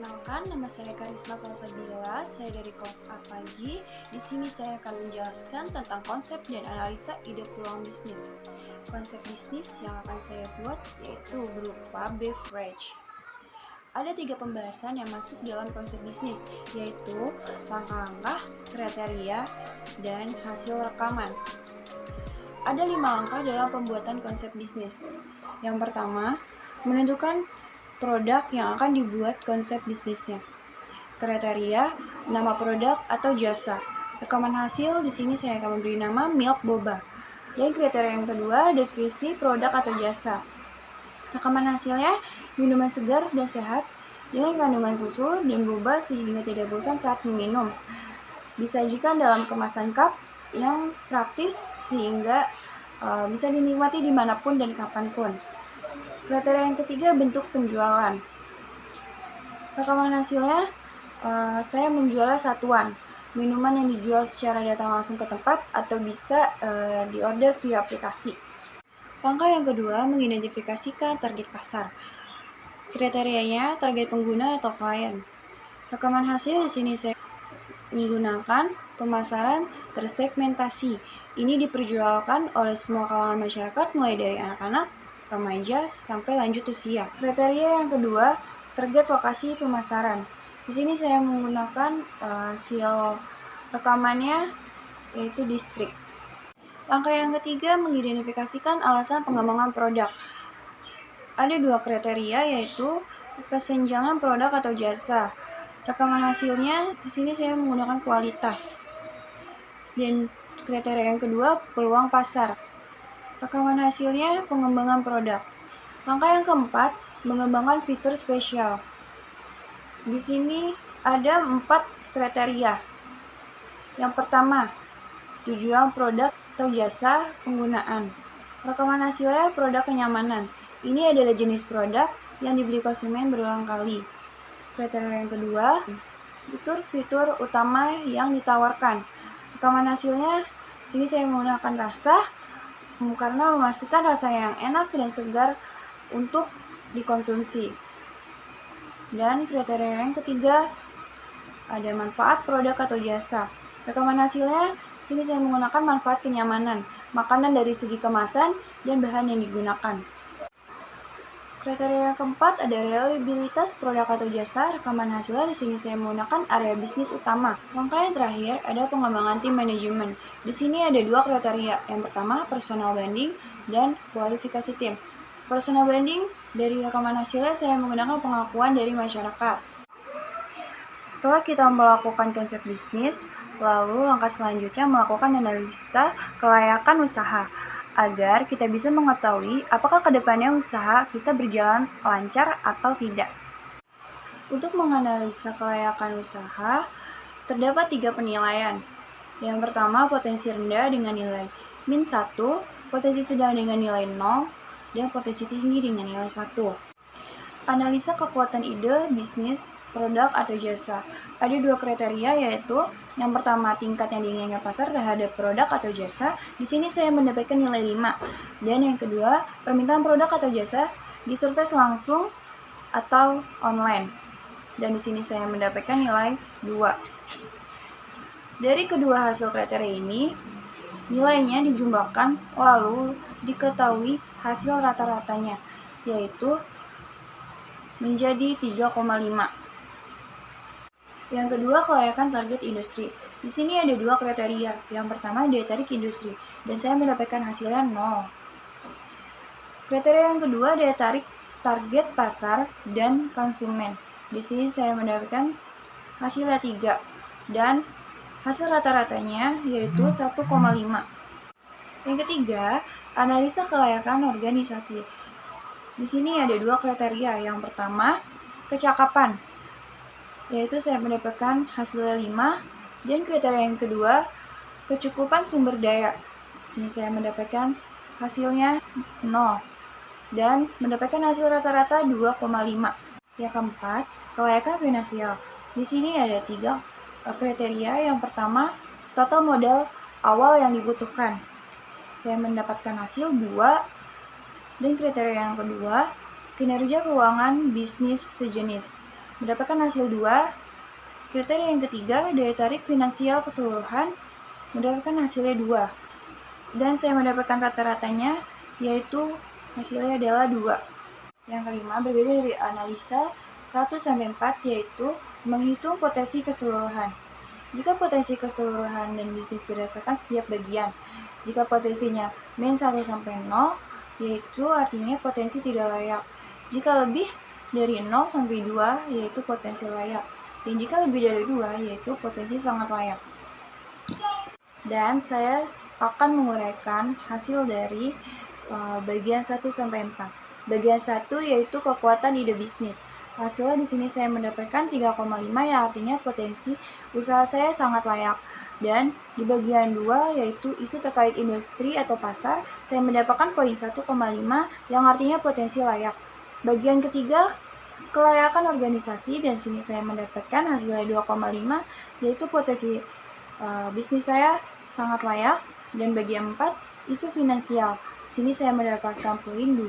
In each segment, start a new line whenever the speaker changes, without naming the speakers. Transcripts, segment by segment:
Perkenalkan, nama saya Karisma Salsabila. Saya dari kelas A pagi. Di sini saya akan menjelaskan tentang konsep dan analisa ide peluang bisnis. Konsep bisnis yang akan saya buat yaitu berupa beverage. Ada 3 pembahasan yang masuk dalam konsep bisnis, yaitu langkah-langkah, kriteria, dan hasil rekaman. Ada 5 langkah dalam pembuatan konsep bisnis. Yang pertama, menentukan produk yang akan dibuat konsep bisnisnya. Kriteria, nama produk atau jasa. Rekaman hasil, di sini saya akan memberi nama Milk Boba. Dan kriteria yang kedua, definisi produk atau jasa. Rekaman hasilnya, minuman segar dan sehat dengan kandungan susu dan boba sehingga tidak bosan saat meminum. Disajikan dalam kemasan cup yang praktis sehingga bisa dinikmati dimanapun dan kapanpun. Kriteria yang ketiga, bentuk penjualan. Rekaman hasilnya, saya menjual satuan minuman yang dijual secara datang langsung ke tempat atau bisa diorder via aplikasi. Langkah yang kedua, mengidentifikasikan target pasar. Kriterianya target pengguna atau klien. Rekaman hasil di sini saya menggunakan pemasaran tersegmentasi. Ini diperjualkan oleh semua kalangan masyarakat mulai dari anak-anak, remaja sampai lanjut usia. Kriteria yang kedua, target lokasi pemasaran. Di sini saya menggunakan hasil rekamannya yaitu distrik. Langkah yang ketiga, mengidentifikasikan alasan pengembangan produk. Ada 2 kriteria yaitu kesenjangan produk atau jasa. Rekaman hasilnya di sini saya menggunakan kualitas. Dan kriteria yang kedua, peluang pasar. Rekaman hasilnya pengembangan produk. Langkah yang keempat, mengembangkan fitur spesial. Di sini ada 4 kriteria. Yang pertama, tujuan produk atau jasa penggunaan. Rekaman hasilnya produk kenyamanan. Ini adalah jenis produk yang dibeli konsumen berulang kali. Kriteria yang kedua, fitur-fitur utama yang ditawarkan. Rekaman hasilnya, sini saya menggunakan rasa karena memastikan rasa yang enak dan segar untuk dikonsumsi. Dan kriteria yang ketiga, ada manfaat produk atau jasa. Rekaman hasilnya, sini saya menggunakan manfaat kenyamanan, makanan dari segi kemasan dan bahan yang digunakan. Kriteria yang keempat ada reliabilitas produk atau jasa. Rekaman hasilnya di sini saya menggunakan area bisnis utama. Langkah yang terakhir ada pengembangan tim manajemen. Di sini ada 2 kriteria. Yang pertama personal branding dan kualifikasi tim. Personal branding dari rekaman hasilnya saya menggunakan pengakuan dari masyarakat. Setelah kita melakukan konsep bisnis, lalu langkah selanjutnya melakukan analisa kelayakan usaha agar kita bisa mengetahui apakah kedepannya usaha kita berjalan lancar atau tidak. Untuk menganalisa kelayakan usaha, terdapat 3 penilaian. Yang pertama, potensi rendah dengan nilai -1, potensi sedang dengan nilai 0, dan potensi tinggi dengan nilai 1. Analisa kekuatan ide, bisnis, produk, atau jasa. Ada 2 kriteria yaitu yang pertama tingkat yang diinginkan pasar terhadap produk atau jasa. Di sini saya mendapatkan nilai 5. Dan yang kedua, permintaan produk atau jasa disurvei langsung atau online. Dan di sini saya mendapatkan nilai 2. Dari kedua hasil kriteria ini, nilainya dijumlahkan lalu diketahui hasil rata-ratanya yaitu menjadi 3,5. Yang kedua, kelayakan target industri. Di sini ada 2 kriteria. Yang pertama, daya tarik industri, dan saya mendapatkan hasilnya 0. Kriteria yang kedua, daya tarik target pasar dan konsumen. Di sini saya mendapatkan hasilnya 3, dan hasil rata-ratanya yaitu 1,5. Yang ketiga, analisa kelayakan organisasi. Di sini ada 2 kriteria. Yang pertama, kecakapan, yaitu saya mendapatkan hasilnya 5, dan kriteria yang kedua, kecukupan sumber daya. Di sini saya mendapatkan hasilnya 0, dan mendapatkan hasil rata-rata 2,5. Yang keempat, kelayakan finansial. Di sini ada 3 kriteria. Yang pertama, total modal awal yang dibutuhkan. Saya mendapatkan hasil 2, dan kriteria yang kedua, kinerja keuangan bisnis sejenis. mendapatkan hasil 2. Kriteria yang ketiga, daya tarik finansial keseluruhan, mendapatkan hasilnya 2. Dan saya mendapatkan rata-ratanya, yaitu hasilnya adalah 2. Yang kelima, berbeda dari analisa 1-4, yaitu menghitung potensi keseluruhan. Jika potensi keseluruhan dan bisnis berdasarkan setiap bagian. Jika potensinya min 1-0, yaitu artinya potensi tidak layak. Jika lebih dari 0-2, yaitu potensi layak. Dan jika lebih dari 2, yaitu potensi sangat layak. Dan saya akan menguraikan hasil dari bagian 1-4. Bagian 1 yaitu kekuatan ide bisnis. Hasilnya di sini saya mendapatkan 3,5, yang artinya potensi usaha saya sangat layak. Dan di bagian 2 yaitu isu terkait industri atau pasar, saya mendapatkan poin 1,5, yang artinya potensi layak. Bagian ketiga, kelayakan organisasi, dan sini saya mendapatkan hasilnya 2,5, yaitu potensi bisnis saya sangat layak. Dan bagian 4, isu finansial. Sini saya mendapatkan poin 2,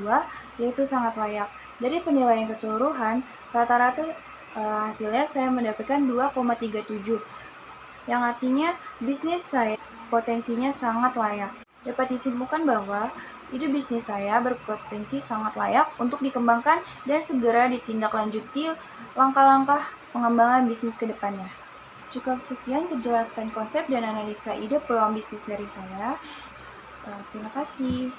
yaitu sangat layak. Dari penilaian keseluruhan, rata-rata hasilnya saya mendapatkan 2,37, yang artinya bisnis saya potensinya sangat layak. Dapat disimpulkan bahwa ide bisnis saya berpotensi sangat layak untuk dikembangkan dan segera ditindaklanjuti langkah-langkah pengembangan bisnis ke depannya. Cukup sekian kejelasan konsep dan analisa ide peluang bisnis dari saya. Terima kasih.